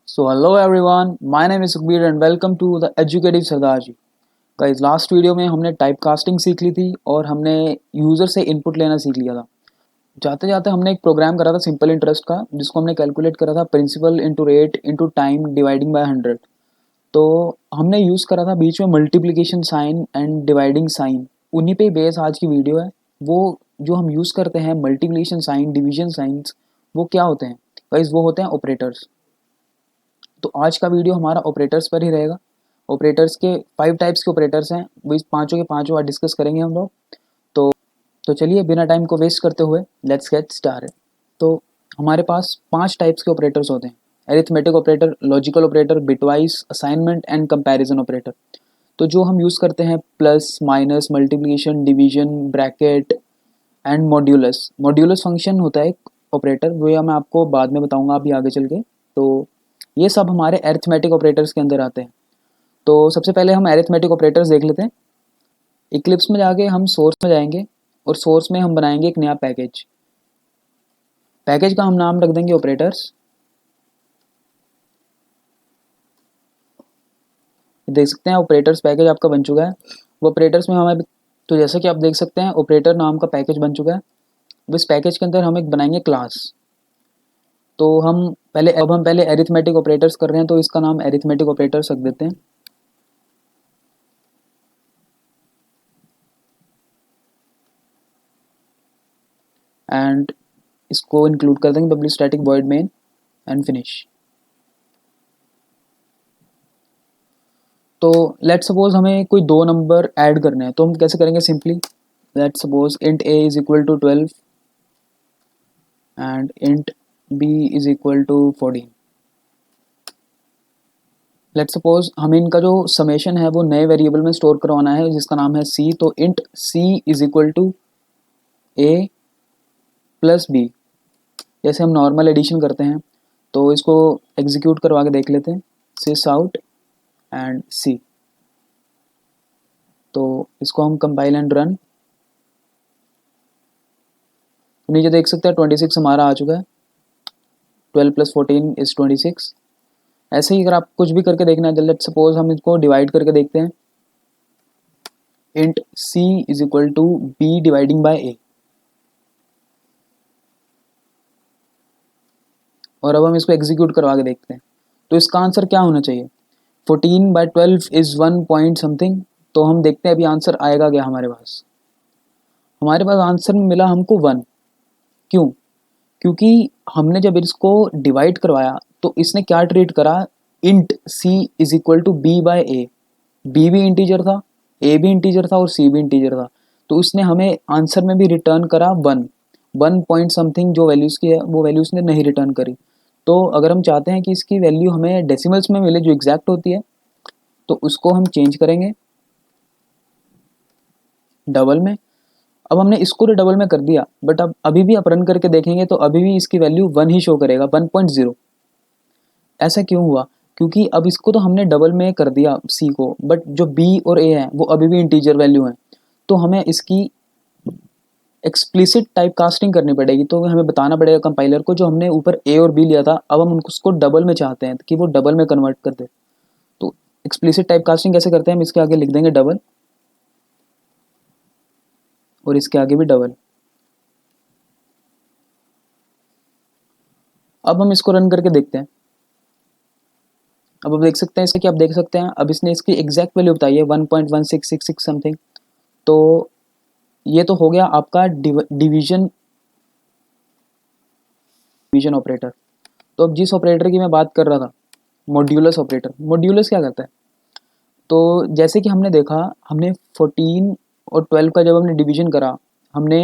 So hello everyone, my name is Sukhbir and welcome to the Educative Sardar ji. Guys last video में हमने type casting सीख ली थी और हमने यूज़र से इनपुट लेना सीख लिया था। जाते जाते हमने एक प्रोग्राम करा था सिंपल इंटरेस्ट का, जिसको हमने कैलकुलेट करा था principal into rate into time dividing by 100। तो हमने यूज़ करा था बीच में multiplication sign and dividing sign. उन्हीं पे बेस आज की वीडियो है। वो जो हम यूज़ करते हैं मल्टीप्लिकेशन साइन, डिवीजन साइंस, वो क्या होते हैं गाइस? वो होते हैं ऑपरेटर्स। तो आज का वीडियो हमारा ऑपरेटर्स पर ही रहेगा। ऑपरेटर्स के 5 टाइप्स के ऑपरेटर्स हैं, वो इस पाँचों के पाँचों आज डिस्कस करेंगे हम लोग। तो तो चलिए बिना टाइम को वेस्ट करते हुए लेट्स गेट स्टार्टेड। तो हमारे पास 5 टाइप्स के ऑपरेटर्स होते हैं: arithmetic operator, logical operator, bitwise, assignment and comparison operator. तो जो हम यूज़ करते हैं plus, minus, multiplication, division, bracket and modulus. Modulus function होता है एक ऑपरेटर, वो मैं आपको बाद में बताऊंगा अभी आगे चल के। तो ये सब हमारे अरिथमेटिक ऑपरेटर्स के अंदर आते हैं। तो सबसे पहले हम अरिथमेटिक ऑपरेटर्स देख लेते हैं। इक्लिप्स में जाके हम सोर्स में जाएंगे और सोर्स में हम बनाएंगे एक नया पैकेज। पैकेज का हम नाम रख देंगे ऑपरेटर्स। देख सकते हैं ऑपरेटर्स पैकेज आपका बन चुका है। वो ऑपरेटर्स में हमें, तो जैसा कि आप देख सकते हैं ऑपरेटर नाम का पैकेज बन चुका है। अब इस पैकेज के अंदर हम एक बनाएंगे क्लास। तो हम पहले अरिथमेटिक ऑपरेटर्स कर रहे हैं, तो इसका नाम अरिथमेटिक ऑपरेटर्स रख देते हैं। एंड इसको इंक्लूड कर देंगे public static void main and finish. तो लेट्स सपोज हमें कोई दो नंबर ऐड करने हैं, तो हम कैसे करेंगे? Simply let's suppose int a is equal to 12 and int b is equal to 14। Let's suppose हमें इनका जो समेशन है वो नए वेरिएबल में स्टोर करवाना है जिसका नाम है c। तो int c is equal to a plus b। जैसे हम नॉर्मल एडिशन करते हैं, तो इसको एग्जीक्यूट करवा के देख लेते हैं। सिस आउट एंड c। तो इसको हम कंपाइल एंड रन। नीचे देख सकते हैं 26 हमारा आ चुका है। 12 प्लस 14 इज 26। ऐसे ही अगर आप कुछ भी करके देखना है, लेट्स सपोज हम इसको डिवाइड करके देखते हैं। Int c is equal to b dividing by a। और अब हम इसको एग्जीक्यूट करवा के देखते हैं। तो इसका आंसर क्या होना चाहिए? 14/12 इज 1 पॉइंट समथिंग। तो हम देखते हैं अभी आंसर आएगा क्या हमारे पास। हमारे पास आंसर में मिला हमको 1। क्यों? क्योंकि हमने जब इसको डिवाइड करवाया तो इसने क्या ट्रीट करा? Int c is equal to b by a। b भी इंटीजर था, a भी इंटीजर था और c भी इंटीजर था। तो उसने हमें आंसर में भी रिटर्न करा 1। 1 पॉइंट समथिंग जो वैल्यूज़ की है वो वैल्यू उसने नहीं रिटर्न करी। तो अगर हम चाहते हैं कि इसकी वैल्यू हमें डेसिमल्स में मिले जो एग्जैक्ट होती है, तो उसको हम चेंज करेंगे डबल में। अब हमने इसको तो डबल में कर दिया, बट अब अभी भी आप रन करके देखेंगे तो अभी भी इसकी वैल्यू 1 ही शो करेगा, 1.0। ऐसा क्यों हुआ? क्योंकि अब इसको तो हमने डबल में कर दिया सी को, बट जो बी और ए है वो अभी भी इंटीजर वैल्यू है। तो हमें इसकी एक्सप्लिसिट टाइप कास्टिंग करनी पड़ेगी। तो हमें बताना पड़ेगा कंपाइलर को जो हमने ऊपर ए और बी लिया था, अब हम उसको डबल में चाहते हैं कि वो डबल में कन्वर्ट कर दे। तो एक्सप्लिसिट टाइप कास्टिंग कैसे करते हैं? हम इसके आगे लिख देंगे डबल और इसके आगे भी डबल। अब हम इसको रन करके देखते हैं। अब आप देख सकते हैं इसके कि आप देख सकते हैं अब इसने इसकी एग्जैक्ट वैल्यू बताई है 1.1666 समथिंग। तो ये तो हो गया आपका डिवीजन डिवीजन ऑपरेटर। तो अब जिस ऑपरेटर की मैं बात कर रहा था, मॉड्यूलस ऑपरेटर। मॉड्यूलस क्या करता है? तो जैसे कि हमने देखा, हमने 14 और 12 का जब हमने डिवीजन करा, हमने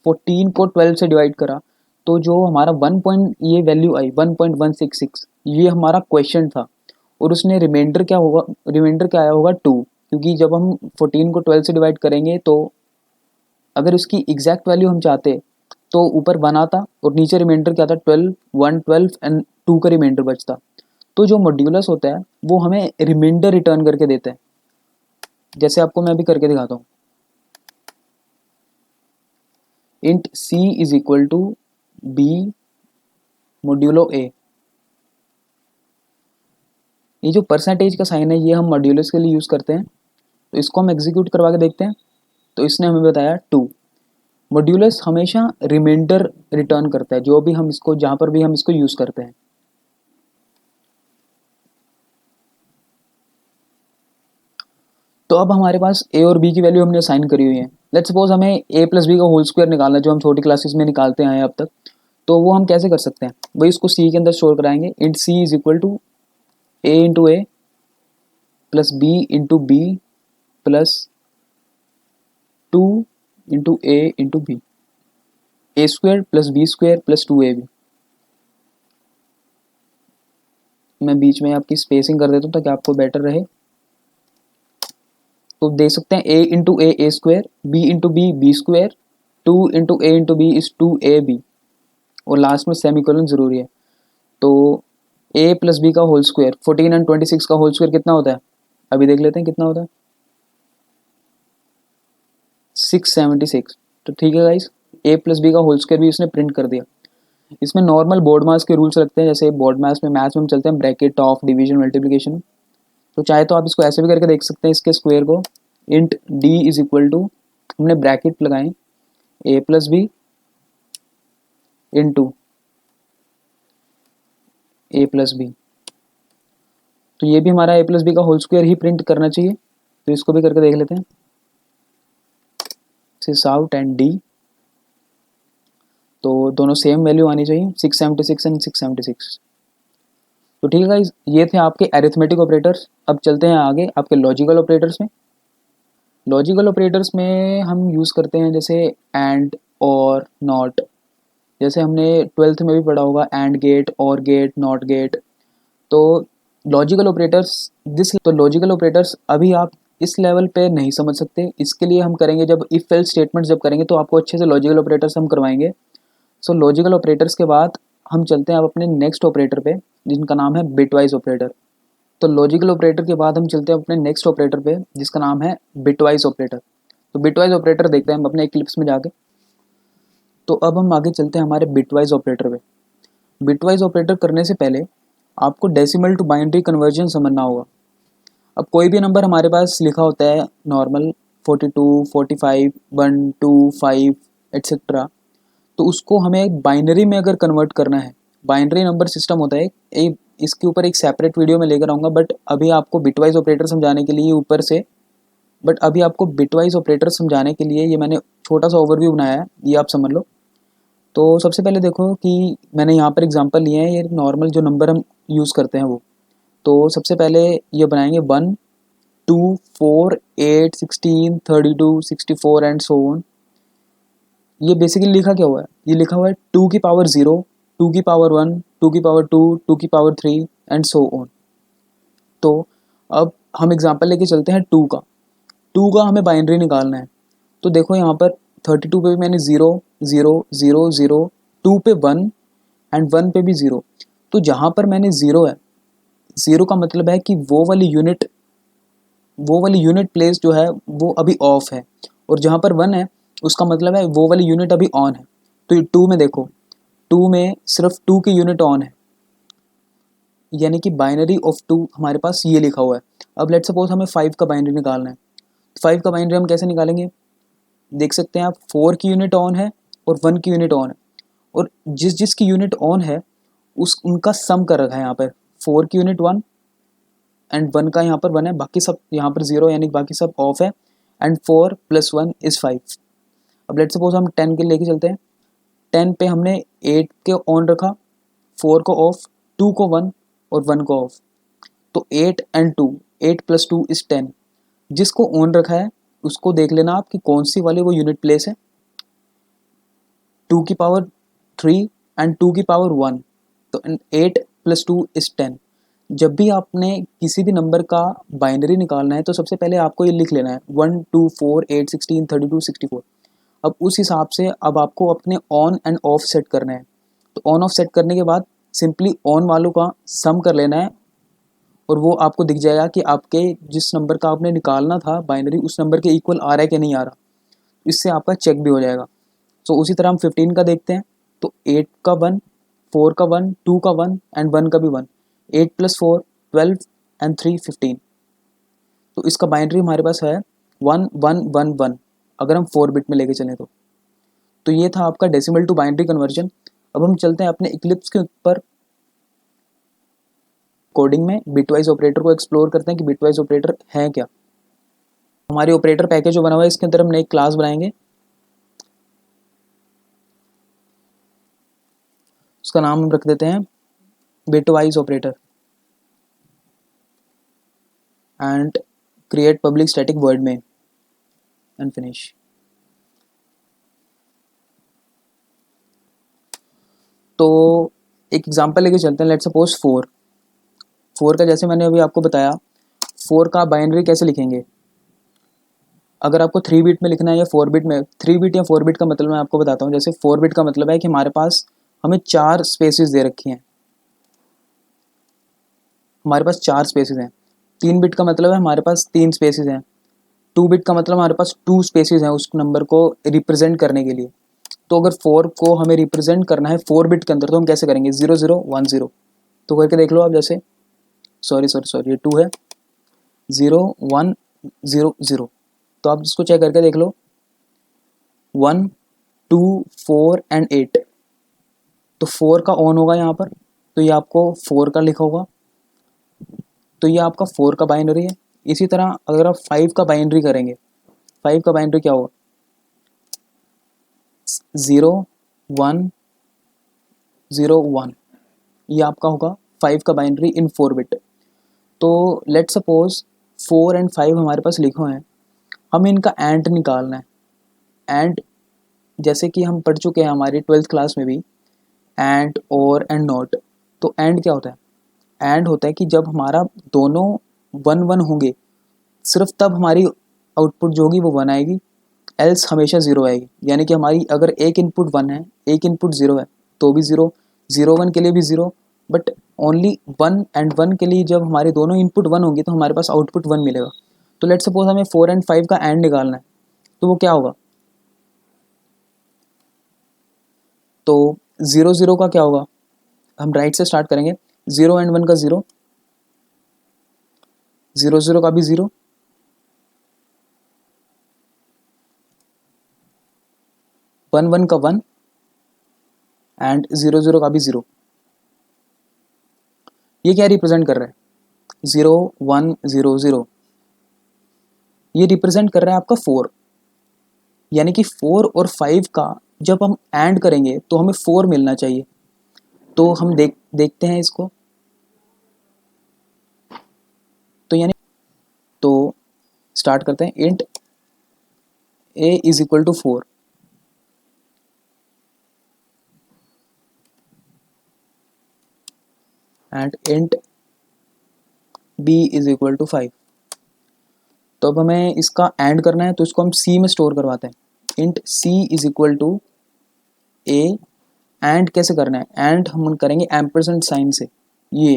14 को 12 से डिवाइड करा, तो जो हमारा 1 पॉइंट ये वैल्यू आई 1.166, ये हमारा क्वेश्चन था। और उसने रिमाइंडर क्या होगा, रिमाइंडर क्या आया होगा 2। क्योंकि जब हम 14 को 12 से डिवाइड करेंगे तो अगर उसकी एग्जैक्ट वैल्यू हम चाहते तो ऊपर 1 आता और नीचे रिमाइंडर क्या था 12, 1 12 एंड 2 का रिमाइंडर बचता। तो जो मॉड्यूलस होता है वो हमें रिमाइंडर रिटर्न करके देता है। जैसे आपको मैं अभी करके दिखाता हूँ। Int c is equal to b modulo a। ये जो परसेंटेज का साइन है ये हम मॉड्यूलस के लिए यूज़ करते हैं, तो इसको हम एग्जीक्यूट करवा के देखते हैं। तो इसने हमें बताया 2। मॉड्यूलस हमेशा रिमाइंडर रिटर्न करता है, जो भी हम इसको जहाँ पर भी हम इसको यूज़ करते हैं। तो अब हमारे पास a और b की वैल्यू हमने असाइन करी हुई है। लेट्स सपोज हमें a प्लस बी का होल स्क्वायर निकालना है, जो हम छोटी क्लासेस में निकालते आए हैं अब तक। तो वो हम कैसे कर सकते हैं, वही इसको c के अंदर स्टोर कराएंगे। Int c is equal to a into A plus b into B plus 2 into A into B, A square plus B square plus 2ab। मैं बीच में आपकी स्पेसिंग कर देता हूँ ताकि आपको बेटर रहे। तो देख सकते हैं a into A square, b into B square, 2 into B is 2ab, और लास्ट में सेमीकोलन जरूरी है। तो a प्लस बी का होल स्क्वायर 14 एंड 26 का होल स्क्वायर कितना होता है, अभी देख लेते हैं कितना होता है, 676। तो ठीक है गाइस, a प्लस बी का होल स्क्वायर भी इसने प्रिंट कर दिया। इसमें नॉर्मल बोर्ड मास के रूल्स रखते हैं, जैसे बोर्ड मैथ्स में हम चलते हैं ब्रैकेट, ऑफ, डिवीजन, मल्टीप्लिकेशन। तो चाहे तो आप इसको ऐसे भी करके देख सकते हैं, इसके स्क्वायर को। Int d is equal to, हमने ब्रैकेट लगाए a plus B into A plus B. तो ये भी हमारा a प्लस बी का होल स्क्वायर ही प्रिंट करना चाहिए। तो इसको भी करके देख लेते हैं, सिस आउट एंड d। तो दोनों सेम वैल्यू आनी चाहिए, 676 एंड 676। तो ठीक है गाइस, ये थे आपके अरिथमेटिक ऑपरेटर्स। अब चलते हैं आगे आपके लॉजिकल ऑपरेटर्स में। लॉजिकल ऑपरेटर्स में हम यूज़ करते हैं जैसे एंड, और, नॉट। जैसे हमने 12th में भी पढ़ा होगा, एंड गेट, और गेट, नॉट गेट। तो लॉजिकल ऑपरेटर्स अभी आप इस लेवल पे नहीं समझ सकते। इसके लिए हम करेंगे, जब इफ एल्स स्टेटमेंट जब करेंगे तो आपको अच्छे से लॉजिकल ऑपरेटर्स हम करवाएंगे। सो लॉजिकल ऑपरेटर्स के बाद हम चलते हैं अब अपने नेक्स्ट ऑपरेटर पे, जिनका नाम है बिटवाइज ऑपरेटर। तो लॉजिकल ऑपरेटर के बाद हम चलते हैं अपने नेक्स्ट ऑपरेटर पे, जिसका नाम है बिटवाइज ऑपरेटर। तो बिटवाइज ऑपरेटर देखते हैं हम अपने क्लिप्स में जाके। तो अब हम आगे चलते हैं हमारे बिटवाइज ऑपरेटर पे। बिटवाइज ऑपरेटर करने से पहले आपको डेसिमल टू बाइनरी कन्वर्जन समझना होगा। अब कोई भी नंबर हमारे पास लिखा होता है नॉर्मल, 42, 45, 1, 2, 5 एट्सेट्रा। तो उसको हमें बाइनरी में अगर कन्वर्ट करना है, बाइनरी नंबर सिस्टम होता है एक, इसके ऊपर एक सेपरेट वीडियो में लेकर आऊँगा। बट अभी आपको बिटवाइज ऑपरेटर समझाने के लिए ये मैंने छोटा सा ओवरव्यू बनाया है, ये आप समझ लो। तो सबसे पहले देखो कि मैंने यहाँ पर एग्जांपल लिए हैं, ये नॉर्मल जो नंबर हम यूज़ करते हैं वो। तो सबसे पहले ये बनाएंगे 1, 2, 4, 8, 16, 32, 64 एंड सो ऑन। ये बेसिकली लिखा क्या हुआ है, ये लिखा हुआ है 2 की पावर 0, 2 की पावर 1, 2 की पावर 2, 2 की पावर 3 एंड सो ऑन। तो अब हम एग्जांपल लेके चलते हैं 2 का। 2 का हमें बाइनरी निकालना है। तो देखो यहाँ पर 32 पे भी मैंने 0, 0, 0, 0, 2 पे 1 एंड 1 पे भी 0। तो जहाँ पर मैंने 0 है, 0 का मतलब है कि वो वाली यूनिट प्लेस जो है वो अभी ऑफ है, और जहाँ पर 1 है उसका मतलब है वो वाली यूनिट अभी ऑन है। तो 2 में देखो, 2 में सिर्फ 2 की यूनिट ऑन है, यानी कि बाइनरी ऑफ 2 हमारे पास ये लिखा हुआ है। अब लेट्स सपोज हमें 5 का बाइनरी निकालना है। 5 का बाइनरी हम कैसे निकालेंगे, देख सकते हैं आप, 4 की यूनिट ऑन है और 1 की यूनिट ऑन है, और जिस की यूनिट ऑन है उनका सम कर रखा है यहाँ पर। 4 की यूनिट 1 एंड 1 का यहाँ पर 1 है, बाकी सब यहाँ पर 0, यानी बाकी सब ऑफ है। एंड 4 + 1 = 5। अब लेट्स सपोज हम 10 के लेके चलते हैं। 10 पे हमने 8 के ऑन रखा, 4 को ऑफ, 2 को 1 और 1 को ऑफ। तो 8 एंड 2, 8 + 2 = 10। जिसको ऑन रखा है उसको देख लेना आप कि कौन सी वाली वो यूनिट प्लेस है, 2 की पावर 3 एंड 2 की पावर 1। तो 8 + 2 = 10। जब भी आपने किसी भी नंबर का बाइनरी निकालना है तो सबसे पहले आपको ये लिख लेना है 1, 2, 4, 8, 16, 32, 64। अब उस हिसाब से अब आपको अपने ऑन एंड ऑफ सेट करना है। तो ऑन ऑफ सेट करने के बाद सिंपली ऑन वालों का सम कर लेना है, और वो आपको दिख जाएगा कि आपके जिस नंबर का आपने निकालना था बाइनरी, उस नंबर के इक्वल आ रहा है कि नहीं आ रहा। इससे आपका चेक भी हो जाएगा। सो उसी तरह हम 15 का देखते हैं। तो 8 का 1, 4 का 1, 2 का 1 एंड 1 का भी 1। 8 + 4 12 एंड 3 15। तो इसका बाइनरी हमारे पास है 1 1 1 1 अगर हम 4 बिट में लेके चलें तो ये था आपका डेसिमल टू बाइनरी कन्वर्जन। अब हम चलते हैं अपने इक्लिप्स के ऊपर कोडिंग में बिटवाइज ऑपरेटर को एक्सप्लोर करते हैं कि बिटवाइज ऑपरेटर है क्या। हमारी ऑपरेटर पैकेज जो बना हुआ है इसके अंदर हम नई क्लास बनाएंगे, उसका नाम हम रख देते हैं bitwise operator and create public static void main and finish. तो एक एग्जांपल लेके चलते हैं, लेट्स सपोज 4 का जैसे मैंने अभी आपको बताया 4 का बाइनरी कैसे लिखेंगे। अगर आपको 3 बिट में लिखना है या 4 बिट में, 3 बिट या 4 बिट का मतलब मैं आपको बताता हूँ। जैसे 4 बिट का मतलब है कि हमारे पास हमें 4 स्पेसेस दे रखी हैं, हमारे पास 4 स्पेसेस हैं। 3 बिट का मतलब है हमारे पास 3 स्पेसेस हैं। 2 बिट का मतलब हमारे पास 2 स्पेसेस हैं उस नंबर को रिप्रेजेंट करने के लिए। तो अगर 4 को हमें रिप्रेजेंट करना है 4 बिट के अंदर तो हम कैसे करेंगे, 0 0 1 0। तो करके देख लो आप, जैसे सॉरी ये 2 है, 0 1 0 0। तो आप इसको चेक करके देख लो, 1 2 4 एंड 8। तो 4 का ऑन होगा यहाँ पर, तो ये आपको 4 का लिखा होगा, तो ये आपका 4 का बाइनरी है। इसी तरह अगर आप 5 का बाइनरी करेंगे, 5 का बाइनरी क्या होगा, 0 1 0 1। ये आपका होगा 5 का बाइनरी इन 4 बिट। तो लेट सपोज 4 एंड 5 हमारे पास लिखे हैं, हमें इनका एंड निकालना है। एंड जैसे कि हम पढ़ चुके हैं हमारी 12th क्लास में भी, एंड और एंड नॉट। तो एंड क्या होता है, एंड होता है कि जब हमारा दोनों 1 1 होंगे सिर्फ तब हमारी आउटपुट जो होगी वो 1 आएगी, एल्स हमेशा 0 आएगी। यानी कि हमारी अगर एक इनपुट 1 है एक इनपुट 0 है तो भी 0, 0 1 के लिए भी 0, बट ओनली 1 एंड 1 के लिए जब हमारे दोनों इनपुट 1 होंगे तो हमारे पास आउटपुट 1 मिलेगा। तो लेट सपोज हमें 4 एंड 5 का एंड निकालना है, तो वो क्या होगा, तो 0 0 का क्या होगा, हम राइट से स्टार्ट करेंगे, 0 एंड 1 का 0, 0 0 का भी 0, 1 1 का 1 एंड 0 0 का भी 0। ये क्या रिप्रेजेंट कर रहा है, 0 1 0 0। ये रिप्रेजेंट कर रहा है आपका 4। यानी कि 4 और 5 का जब हम एंड करेंगे तो हमें 4 मिलना चाहिए। तो हम देखते हैं इसको, तो यानी तो स्टार्ट करते हैं, int a is equal to 4 and int b is equal to 5। तो अब हमें इसका एंड करना है तो इसको हम c में स्टोर करवाते हैं। Int c is equal to a। And कैसे करना है, एंड हम करेंगे एम्परसेंड साइन से, ये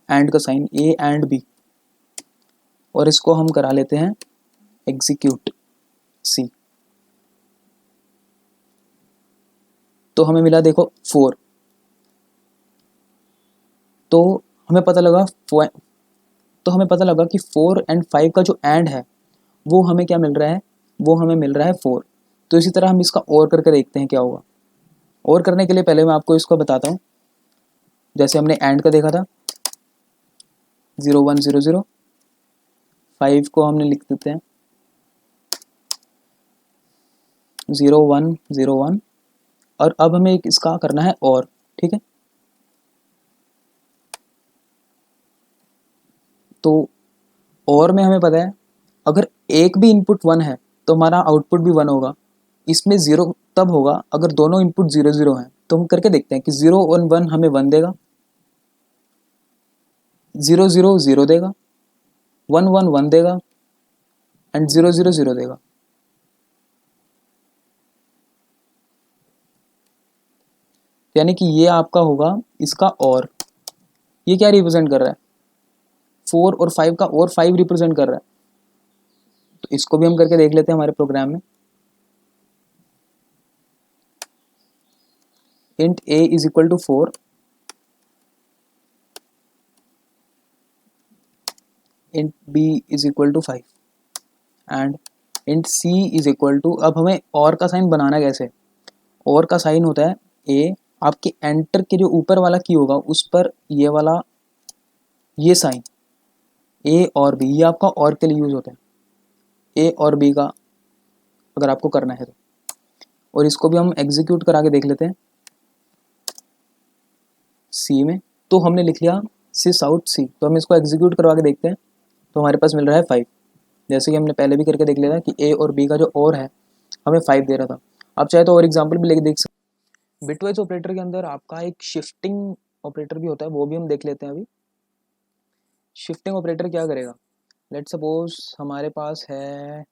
एंड का साइन a एंड b, और इसको हम करा लेते हैं एग्जीक्यूट c। तो हमें मिला देखो 4। तो हमें पता लगा तो हमें पता लगा कि 4 एंड 5 का जो एंड है वो हमें क्या मिल रहा है, वो हमें मिल रहा है 4। तो इसी तरह हम इसका और करके देखते हैं क्या होगा। और करने के लिए पहले मैं आपको इसको बताता हूँ, जैसे हमने एंड का देखा था 0 1 0 0, 5 को हमने लिख देते हैं 0 1 0 1, और अब हमें एक इसका करना है और, ठीक है। तो और में हमें पता है अगर एक भी इनपुट 1 है तो हमारा आउटपुट भी 1 होगा। इसमें 0 तब होगा अगर दोनों इनपुट 0 0 हैं। तो हम करके देखते हैं कि 0 और 1 हमें 1 देगा, 0 0 0 देगा, 1 1 1 देगा एंड 0 0 0 देगा। यानी कि ये आपका होगा इसका और। ये क्या रिप्रेजेंट कर रहा है, 4 और 5 का और 5 रिप्रेजेंट कर रहा है। तो इसको भी हम करके देख लेते हैं हमारे प्रोग्राम में। Int a is equal to 4 int B is equal to 5 and int C is equal to, अब हमें और का साइन बनाना कैसे, और का साइन होता है ए, आपके एंटर के जो ऊपर वाला की होगा उस पर ये वाला ये साइन ए और बी, ये आपका और के लिए यूज होता है, ए और बी का अगर आपको करना है तो। और इसको भी हम एग्जीक्यूट करा के देख लेते हैं सी में। तो हमने लिख लिया सिस आउट सी, तो हम इसको एग्जीक्यूट करवा के देखते हैं तो हमारे पास मिल रहा है 5, जैसे कि हमने पहले भी करके देख लिया था कि ए और बी का जो और है हमें 5 दे रहा था। आप चाहे तो और एग्जाम्पल भी लेके देख सकते। बिटवाइज ऑपरेटर के अंदर आपका एक शिफ्टिंग ऑपरेटर भी होता है, वो भी हम देख लेते हैं अभी। शिफ्टिंग ऑपरेटर क्या करेगा, लेट सपोज हमारे पास है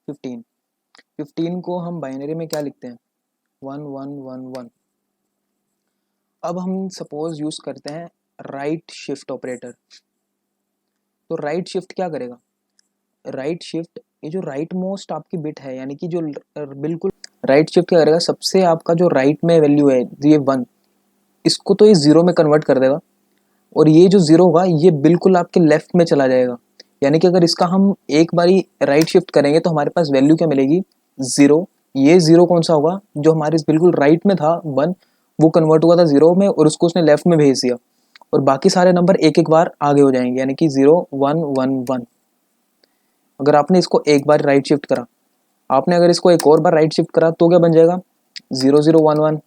15 को हम बाइनरी में क्या लिखते हैं 1111। अब हम सपोज यूज करते हैं राइट शिफ्ट ऑपरेटर। तो राइट शिफ्ट क्या करेगा, राइट शिफ्ट ये जो राइट मोस्ट आपकी बिट है, यानी कि जो बिल्कुल राइट शिफ्ट क्या करेगा, सबसे आपका जो राइट में वैल्यू है ये 1, इसको तो ये 0 में कन्वर्ट कर देगा, और ये जो 0 होगा ये बिल्कुल आपके लेफ्ट में चला जाएगा। यानी कि अगर इसका हम एक बारी राइट शिफ्ट करेंगे तो हमारे पास वैल्यू क्या मिलेगी 0। ये 0 कौन सा होगा, जो हमारे बिल्कुल राइट में था 1, वो कन्वर्ट हुआ था 0 में और उसको उसने लेफ्ट में भेज दिया, और बाकी सारे नंबर एक एक बार आगे हो जाएंगे, यानी कि 0 1 1 1। अगर आपने इसको एक बार राइट शिफ्ट करा, आपने अगर इसको एक और बार राइट शिफ्ट करा तो क्या बन जाएगा 0 0 1 1।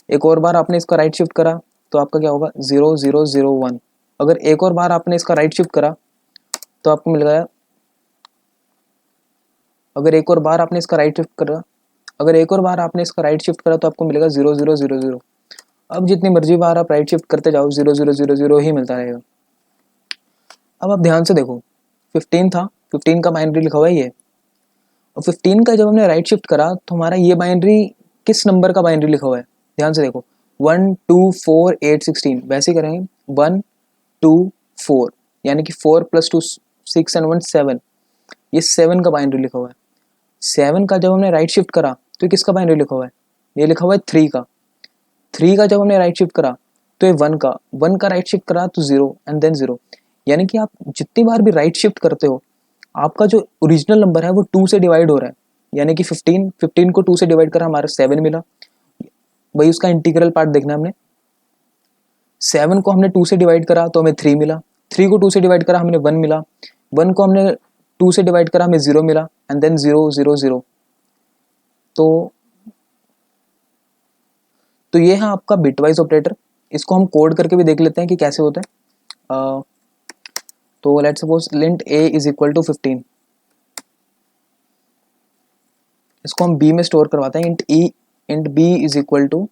एक और बार आपने इसका राइट शिफ्ट करा तो आपका क्या होगा 0 0 0 1। अगर एक और बार आपने इसका राइट शिफ्ट करा तो आपको मिल गया, अगर एक और बार आपने इसका राइट शिफ्ट करा, अगर एक और बार आपने इसका राइट शिफ्ट करा तो आपको मिलेगा 0 0 0 0। अब जितनी मर्जी बार आप राइट शिफ्ट करते जाओ 0 0 0 0 ही मिलता रहेगा। अब आप ध्यान से देखो 15 था, 15 का बाइनरी लिखा हुआ है ये, और 15 का जब हमने राइट शिफ्ट करा तो हमारा ये बाइनरी किस नंबर का बाइनरी लिखा हुआ है, ध्यान से देखो 1 2 4 8 16। वैसे ही करेंगे 1 2 4, यानी कि 4 + 2 6 एंड 1 7, ये 7 का बाइनरी लिखा हुआ है। 7 का जब हमने राइट शिफ्ट करा तो किसका बाइनरी लिखा हुआ है, ये लिखा हुआ है 3 का। 3 का जब हमने राइट शिफ्ट करा तो ये 1 का राइट शिफ्ट करा तो 0 एंड देन 0। यानी कि आप जितनी बार भी राइट शिफ्ट करते हो आपका जो ओरिजिनल नंबर है वो 2 से डिवाइड हो रहा है, यानी कि 15 को 2 से डिवाइड करा हमारा 7 मिला। वही उसका इंटीग्रल पार्ट देखना हमने, 7 को हमने 2 से डिवाइड करा तो हमें 3 मिला, 3 को 2 से डिवाइड करा हमने 1 मिला, 1 को हमने 2 से डिवाइड करा हमें 0 मिला, एंड देन 0 0 0। तो ये है आपका बिटवाइज ऑपरेटर। इसको हम कोड करके भी देख लेते हैं कि कैसे होता है। तो let's suppose int a is equal to 15, इसको हम b में स्टोर करवाते हैं। Int b is equal to,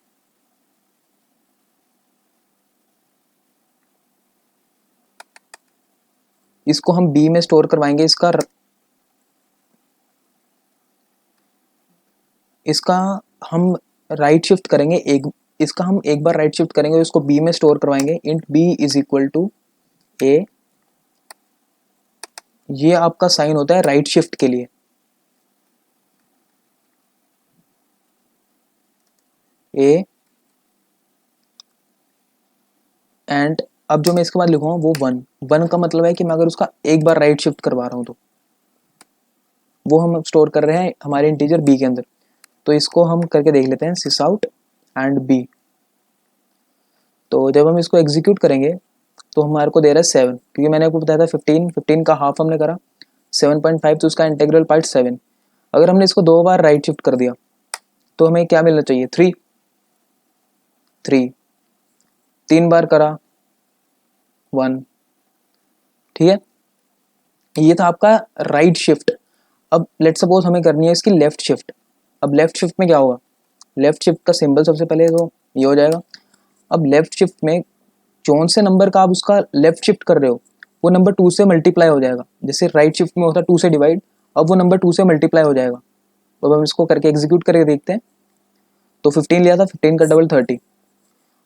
इसको हम b में स्टोर करवाएंगे, इसका हम राइट शिफ्ट करेंगे इसका हम एक बार राइट शिफ्ट करेंगे, इसको b में स्टोर करवाएंगे। Int b is equal to a, ये आपका साइन होता है राइट शिफ्ट के लिए, a एंड अब जो मैं इसके बाद लिखूंगा वो 1 का मतलब है कि मैं अगर उसका एक बार राइट शिफ्ट करवा रहा हूं तो वो हम स्टोर कर रहे हैं हमारे इंटीजर b के अंदर। तो इसको हम करके देख लेते हैं सिस आउट एंड b। तो जब हम इसको एग्जीक्यूट करेंगे तो हमारे को दे रहा है 7, क्योंकि मैंने आपको बताया था 15 का हाफ हमने करा 7.5, तो उसका इंटीग्रल पार्ट 7। अगर हमने इसको 2 बार राइट शिफ्ट कर दिया तो हमें क्या मिलना चाहिए 3, 3 बार करा 1, ठीक है। ये था आपका राइट शिफ्ट। अब लेट सपोज हमें करनी है इसकी लेफ्ट शिफ्ट। अब लेफ्ट शिफ्ट में क्या होगा, लेफ्ट शिफ्ट का सिंबल सबसे पहले तो ये हो जाएगा। अब लेफ्ट शिफ्ट में कौन से नंबर का आप उसका लेफ्ट शिफ्ट कर रहे हो वो नंबर 2 से मल्टीप्लाई हो जाएगा, जैसे राइट शिफ्ट में होता है 2 से डिवाइड, अब वो नंबर 2 से मल्टीप्लाई हो जाएगा। तो अब हम इसको करके एग्जीक्यूट करके देखते हैं। तो 15 लिया था, 15 का डबल 30,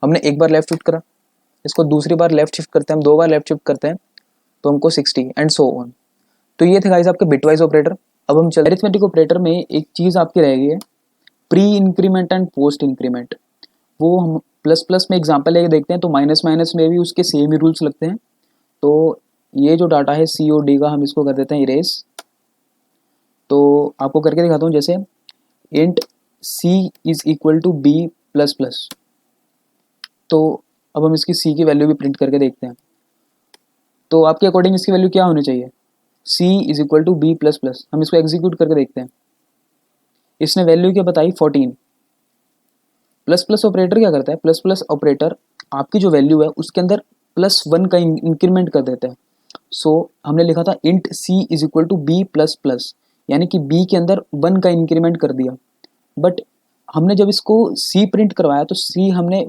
हमने एक बार लेफ्ट शिफ्ट करा, इसको दूसरी बार लेफ्ट शिफ्ट करते हैं हम, 2 बार लेफ्ट शिफ्ट करते हैं तो हमको 60 एंड सो ऑन। तो ये थे गाइस आपके बिटवाइज ऑपरेटर। अब हम चल अरिथमेटिक ऑपरेटर में एक चीज़ आपकी रह गई है pre increment and post increment. वो हम प्लस प्लस में एग्जांपल लेके देखते हैं तो माइनस माइनस में भी उसके सेम ही रूल्स लगते हैं। तो ये जो डाटा है सी और डी का, हम इसको कर देते हैं इरेज। तो आपको करके दिखाता हूँ, जैसे int C is equal to B plus plus. तो अब हम इसकी सी की वैल्यू भी प्रिंट करके देखते हैं। तो आपके अकॉर्डिंग इसकी वैल्यू क्या होनी चाहिए? C is equal to B plus plus. हम इसको एग्जीक्यूट करके देखते हैं। इसने वैल्यू क्या बताई? 14। प्लस प्लस ऑपरेटर क्या करता है? प्लस प्लस ऑपरेटर आपकी जो वैल्यू है उसके अंदर +1 का इंक्रीमेंट कर देता है। सो हमने लिखा था int C is equal to B plus plus, यानी कि बी के अंदर 1 का इंक्रीमेंट कर दिया। बट हमने जब इसको सी प्रिंट करवाया तो सी हमने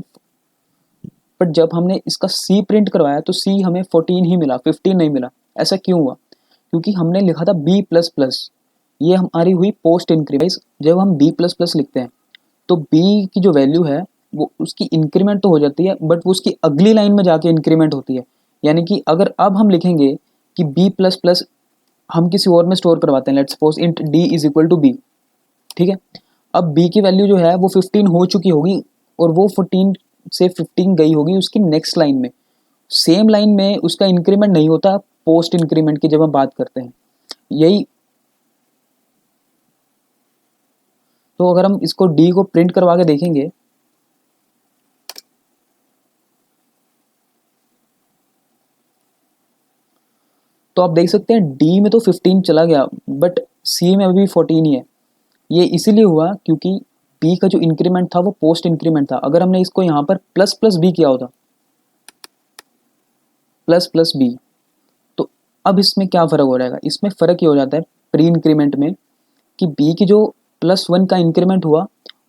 बट जब हमने इसका सी प्रिंट करवाया तो सी हमें 14 ही मिला, 15 नहीं मिला। ऐसा क्यों हुआ? क्योंकि हमने लिखा था बी प्लस प्लस। ये हमारी हुई पोस्ट इंक्रीमेंट। जब हम बी प्लस प्लस लिखते हैं तो बी की जो वैल्यू है वो उसकी इंक्रीमेंट तो हो जाती है, बट वो उसकी अगली लाइन में जाके इंक्रीमेंट होती है। यानी कि अगर अब हम लिखेंगे कि बी प्लस प्लस हम किसी और में स्टोर करवाते हैं, let's suppose int D is equal to B, ठीक है। अब बी की वैल्यू जो है वो 15 हो चुकी होगी और वो 14 से 15 गई होगी उसकी नेक्स्ट लाइन में। सेम लाइन में उसका इंक्रीमेंट नहीं होता पोस्ट इंक्रीमेंट की जब हम बात करते हैं। यही तो अगर हम इसको डी को प्रिंट करवा के देखेंगे तो आप देख सकते हैं डी में तो 15 चला गया बट सी में अभी 14 ही है। ये इसीलिए हुआ क्योंकि बी का जो इंक्रीमेंट था वो पोस्ट इंक्रीमेंट था। अगर हमने इसको यहाँ पर प्लस प्लस बी किया होता, प्लस प्लस बी, तो अब इसमें क्या फ़र्क हो जाएगा? इसमें फ़र्क ये हो जाता है प्री इंक्रीमेंट में कि बी की जो +1 का इंक्रीमेंट हुआ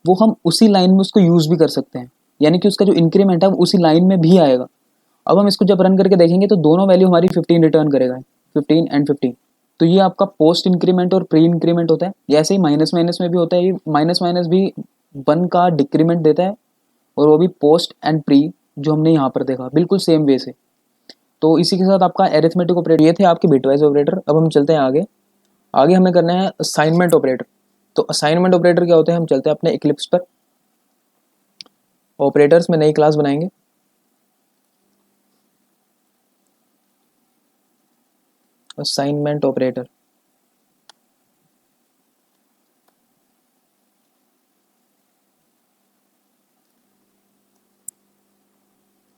वो हम उसी लाइन में उसको यूज़ भी कर सकते हैं, यानी कि उसका जो इंक्रीमेंट है वो उसी लाइन में भी आएगा। अब हम इसको जब रन करके देखेंगे तो दोनों वैल्यू हमारी 15 रिटर्न करेगा, 15 एंड 15। तो ये आपका पोस्ट इंक्रीमेंट और प्री इंक्रीमेंट होता है। ये ऐसे ही माइनस माइनस में भी होता है। ये माइनस माइनस भी 1 का डिक्रीमेंट देता है और वो भी पोस्ट एंड प्री, जो हमने यहाँ पर देखा बिल्कुल सेम वे से। तो इसी के साथ आपका एरिथमेटिक ऑपरेटर ये थे आपके बिटवाइज ऑपरेटर। अब हम चलते हैं आगे। आगे हमें करना है असाइनमेंट ऑपरेटर। तो असाइनमेंट ऑपरेटर क्या होते हैं? हम चलते हैं अपने इक्लिप्स पर। ऑपरेटर्स में नई क्लास बनाएंगे। Assignment operator.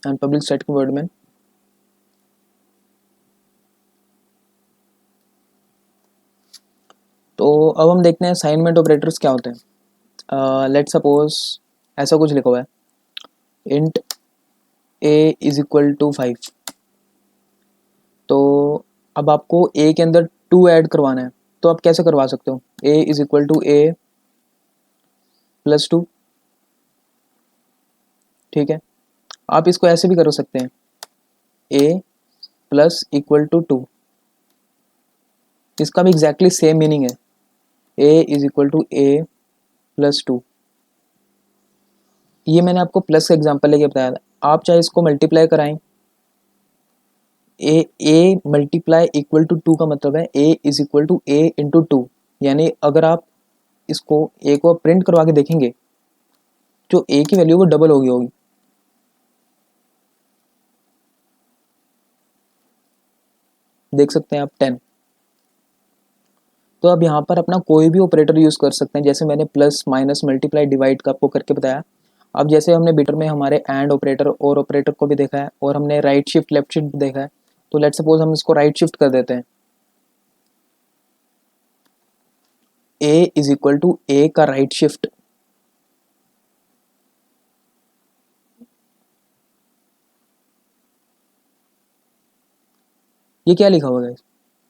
And public static word में तो अब हम देखते हैं असाइनमेंट ऑपरेटर्स क्या होते हैं। लेट सपोज ऐसा कुछ लिखा हुआ है int a is equal to 5। तो अब आपको a के अंदर 2 ऐड करवाना है। तो आप कैसे करवा सकते हो? a is equal to a plus 2, ठीक है। आप इसको ऐसे भी कर सकते हैं a प्लस इक्वल टू 2। इसका भी एग्जैक्टली सेम मीनिंग है, a is equal to a plus 2। ये मैंने आपको प्लस का एग्जांपल लेके बताया था। आप चाहे इसको मल्टीप्लाई कराएं, ए मल्टीप्लाई इक्वल टू 2 का मतलब है a is equal to a into 2। यानी अगर आप इसको a को प्रिंट करवा के देखेंगे जो a की वैल्यू वो डबल हो गई होगी। देख सकते हैं आप 10। तो अब यहाँ पर अपना कोई भी ऑपरेटर यूज़ कर सकते हैं, जैसे मैंने प्लस माइनस मल्टीप्लाई डिवाइड का आपको करके बताया। अब जैसे हमने बीटर में हमारे एंड ऑपरेटर और ऑपरेटर को भी देखा है और हमने राइट शिफ्ट लेफ्ट शिफ्ट देखा है। तो लेट सपोज हम इसको राइट शिफ्ट कर देते हैं। a is equal to a का राइट शिफ्ट, ये क्या लिखा हुआ है?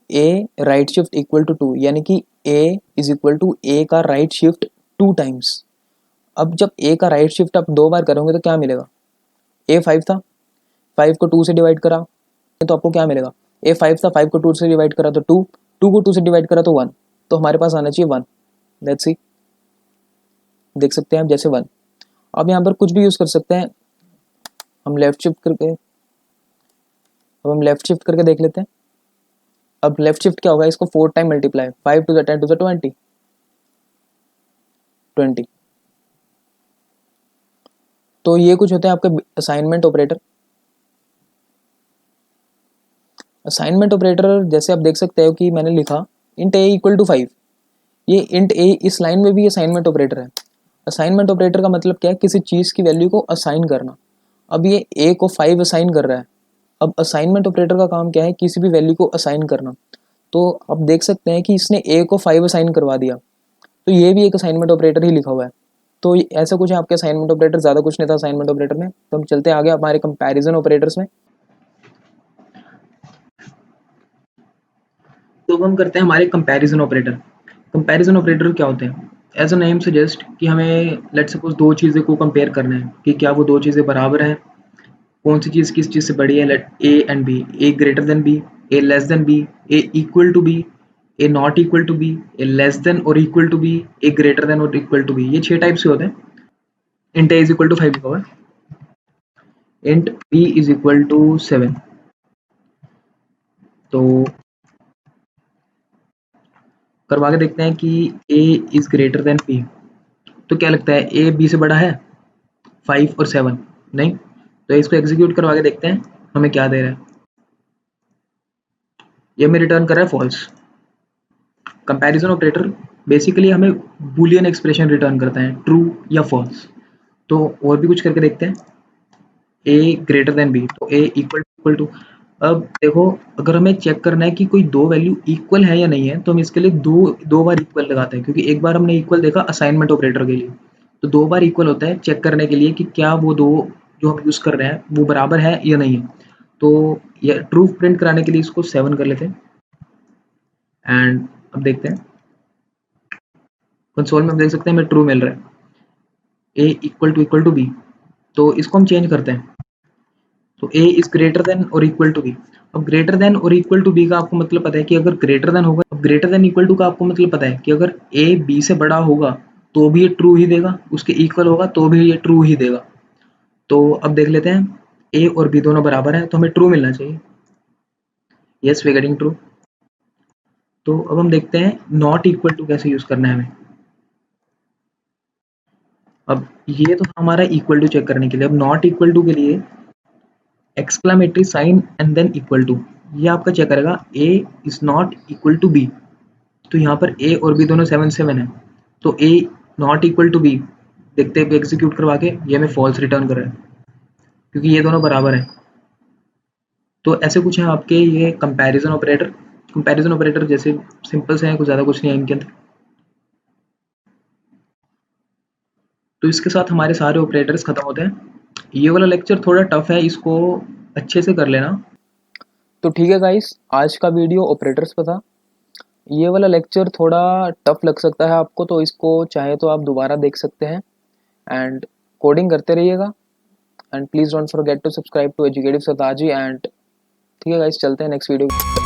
a right shift equal to 2, यानी कि a is equal to a का राइट शिफ्ट 2 टाइम्स। अब जब a का राइट शिफ्ट आप 2 बार करोगे तो क्या मिलेगा? a 5 था, 5 को 2 से डिवाइड करा तो आपको क्या मिलेगा? a 5 था, 5 को 2 से डिवाइड करा तो 2, 2 को 2 से डिवाइड करा तो 1। तो हमारे पास आना चाहिए 1। लेट्स सी, देख सकते हैं आप जैसे 1। अब यहाँ पर कुछ भी यूज़ कर सकते हैं। हम लेफ्ट शिफ्ट करके अब हम लेफ्ट शिफ्ट करके देख लेते हैं। अब लेफ्ट शिफ्ट क्या होगा? इसको 4 time multiply, 5 to the 10 to the 20, 20। तो ये कुछ होते हैं आपके असाइनमेंट ऑपरेटर। असाइनमेंट ऑपरेटर जैसे आप देख सकते हो कि मैंने लिखा इंट ए इक्वल टू 5, ये इंट ए इस लाइन में भी असाइनमेंट ऑपरेटर है। असाइनमेंट ऑपरेटर का मतलब क्या है, किसी चीज़ की वैल्यू को असाइन करना। अब ये ए को 5 असाइन कर रहा है। अब असाइनमेंट ऑपरेटर का काम क्या है, किसी भी वैल्यू को असाइन करना। तो आप देख सकते हैं कि इसने ए को 5 असाइन करवा दिया, तो ये भी एक असाइनमेंट ऑपरेटर ही लिखा हुआ है। तो ऐसा कुछ है आपके असाइनमेंट ऑपरेटर, ज़्यादा कुछ नहीं था असाइनमेंट ऑपरेटर में। तो हम चलते हैं आगे हमारे कंपैरिजन ऑपरेटर्स में। तो अब हम करते हैं हमारे कंपैरिजन ऑपरेटर। कंपैरिजन ऑपरेटर क्या होते हैं? एज अ नेम सजेस्ट कि हमें लेट सपोज दो चीज़ें को कंपेयर करना है कि क्या वो दो चीज़ें बराबर हैं, कौन सी चीज़ किस चीज़ से बड़ी है, let A and B, A greater than B, A less than B, A equal to B, A not equal to B, A less than और equal to B, A greater than और इक्वल टू बी। ये 6 types के होते हैं। Int A is equal to 5 लिखा हुआ है, int B is equal to 7। तो करवा के देखते हैं कि A is greater than B. तो क्या लगता है, ए बी से बड़ा है 5 और 7? नहीं। तो इसको एग्जीक्यूट करवा के देखते हैं हमें क्या दे रहा है। ये हमें रिटर्न कर रहा है फॉल्स। कंपैरिजन ऑपरेटर बेसिकली हमें बूलियन एक्सप्रेशन रिटर्न करता है, ट्रू या फॉल्स। तो और भी कुछ करके देखते हैं। ए ग्रेटर देन बी, तो ए इक्वल टू। अब देखो, अगर हमें चेक करना है कि कोई दो वैल्यू इक्वल है या नहीं है, तो हम इसके लिए दो बार इक्वल लगाते हैं, क्योंकि एक बार हमने इक्वल देखा असाइनमेंट ऑपरेटर के लिए, तो दो बार इक्वल होता है चेक करने के लिए कि क्या वो दो जो हम यूज़ कर रहे हैं वो बराबर है या नहीं है। तो ये ट्रू प्रिंट कराने के लिए इसको 7 कर लेते हैं। एंड अब देखते हैं कंसोल में, हम देख सकते हैं हमें ट्रू मिल रहा है, ए इक्वल टू बी। तो इसको हम चेंज करते हैं, तो ए इज ग्रेटर देन और इक्वल टू बी। अब ग्रेटर देन और इक्वल टू बी का आपको मतलब पता है कि अगर ग्रेटर देन होगा, अब ग्रेटर देन इक्वल टू का आपको मतलब पता है कि अगर ए बी से बड़ा होगा तो भी ये ट्रू ही देगा, उसके इक्वल होगा तो भी ये ट्रू ही देगा। तो अब देख लेते हैं, ए और बी दोनों बराबर है तो हमें ट्रू मिलना चाहिए। Yes, we getting true. तो अब हम देखते हैं नॉट इक्वल टू कैसे यूज करना है हमें। अब ये तो हमारा इक्वल टू चेक करने के लिए। अब नॉट इक्वल टू के लिए exclamatory sign and then equal to, ये आपका चेक करेगा A is not equal to B. तो यहाँ पर ए और बी दोनों 7 है, तो ए नॉट इक्वल टू बी देखते हैं एग्जीक्यूट करवा के, ये हमें फॉल्स रिटर्न कर रहा है क्योंकि ये दोनों बराबर है। तो ऐसे कुछ है आपके ये कंपैरिजन ऑपरेटर। कंपैरिजन ऑपरेटर जैसे सिंपल से हैं, कुछ ज़्यादा कुछ नहीं है इनके अंदर। तो इसके साथ हमारे सारे ऑपरेटर्स खत्म होते हैं। ये वाला लेक्चर थोड़ा टफ है, इसको अच्छे से कर लेना। तो ठीक है गाइस, आज का वीडियो ऑपरेटर्स पर था। ये वाला लेक्चर थोड़ा टफ लग सकता है आपको, तो इसको चाहे तो आप दोबारा देख सकते हैं। एंड कोडिंग करते रहिएगा। And please don't forget to subscribe to Educative Sardar ji. And ठीक है गाइस, चलते हैं नेक्स्ट वीडियो।